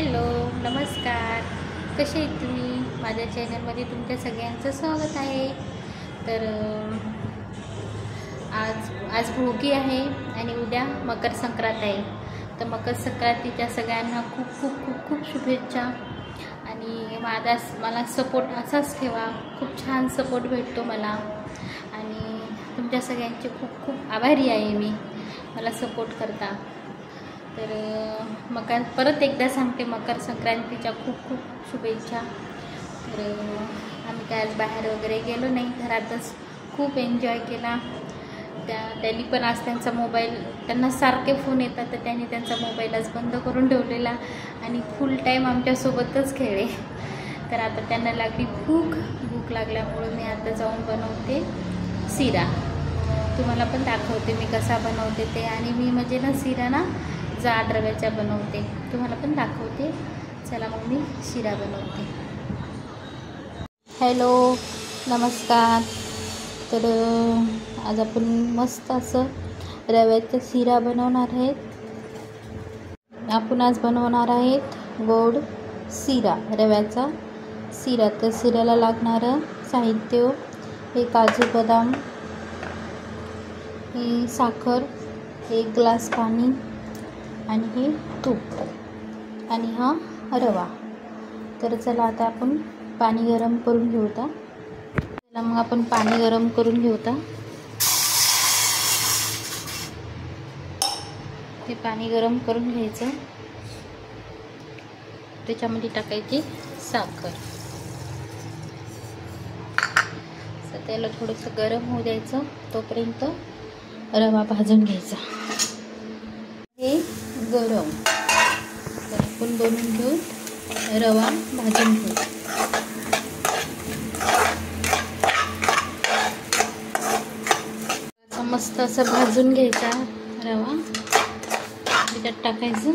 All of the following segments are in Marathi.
हॅलो, नमस्कार. कसे आहेत तुम्ही? माझ्या चॅनलमध्ये तुमच्या सगळ्यांचं स्वागत आहे. तर आज भोगी आहे आणि उद्या मकर संक्रांत आहे. तर मकर संक्रांतीच्या सगळ्यांना खूप खूप खूप खूप शुभेच्छा. आणि मला सपोर्ट असाच ठेवा. खूप छान सपोर्ट भेटतो मला आणि तुमच्या सगळ्यांचे खूप खूप आभारी आहे मी, मला सपोर्ट करता. तर परत एकदा सांगते, मकर संक्रांतीच्या खूप खूप शुभेच्छा. तर आम्ही काय आज बाहेर वगैरे गेलो नाही, घरातच खूप एन्जॉय केला. त्यांनी पण आज त्यांचा मोबाईल, त्यांना सारखे फोन येतात, तर त्यांनी त्यांचा मोबाईल आज बंद करून ठेवलेला आणि फुल टाईम आमच्यासोबतच खेळले. तर आता त्यांना लागली भूक लागल्यामुळे मी आता जाऊन बनवते शिरा. तुम्हाला पण दाखवते मी कसा बनवते ते. आणि मी म्हणजे ना शिरा ना जाड रव्याच्या बनवते, तुम्हाला पण दाखवते. चला मग मी शिरा बनवते. हॅलो, नमस्कार. तर आज आपण मस्त असं रव्याचा शिरा बनवणार आहेत. आपण आज बनवणार आहेत गोड शिरा, रव्याचा शिरा. तर शिऱ्याला लागणारं साहित्य हे काजू बदाम, ही साखर, 1 ग्लास पाणी आणि हे तूप आणि हा रवा. तर चला आता आपण पाणी गरम करून घेऊता. चला मग आपण पाणी गरम करून घेऊता. ते पाणी गरम करून घ्यायचं, त्याच्यामध्ये टाकायची साखर. तर त्याला थोडंसं गरम होऊ द्यायचं, तोपर्यंत रवा भाजून घ्यायचा. हे गरम, तर आपण बनवून घेऊ, रवा भाजून घेऊ. मस्त असं भाजून घ्यायचा रवा, त्याच्यात टाकायचं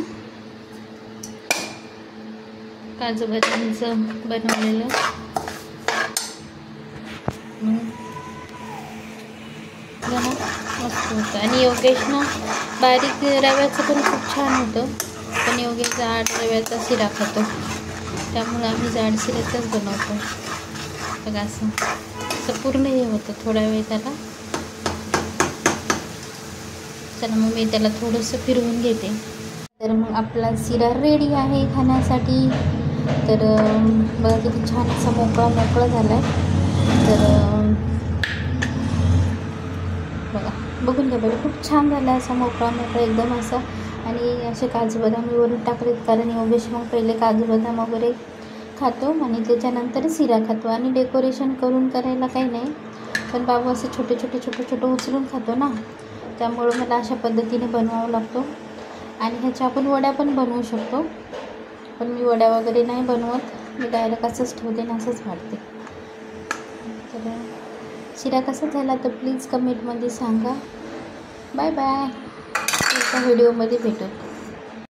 काजू बदामचं बनवलेलं. मस्त होतं. आणि योगेश ना बारीक रव्याचं पण खूप छान होतं, पण योगेश जाड रव्याचा शिरा खातो, त्यामुळे आम्ही जाड शिऱ्याचाच बनवतो. बघा असं पूर्ण हे होतं थोडा वेळ त्याला. चला मग मी त्याला थोडंसं फिरवून घेते. तर मग आपला शिरा रेडी आहे खाण्यासाठी. तर बघा किती छान असा मोकळा झाला आहे. तर बघून घ्या बरं, खूप छान झाला असा मोकळा एकदम असा. आणि असे काजू बदाम मी वरून टाकलेत, कारण योगेश मग पहिले काजू बदाम वगैरे खातो आणि त्याच्यानंतर शिरा खातो. आणि डेकोरेशन करून करायला काही नाही, पण बाबू असं छोटे उचलून खातो ना, त्यामुळं मला अशा पद्धतीने बनवावं लागतो. आणि ह्याच्या आपण वड्या पण बनवू शकतो, पण मी वड्या वगैरे नाही बनवत, मी डायरेक्ट असंच ठेवते आणि असंच वाढते. तर शिरा कसा झाला तर प्लीज कमेंटमध्ये सांगा. बाय बाय, एका व्हिडिओमध्ये भेटू.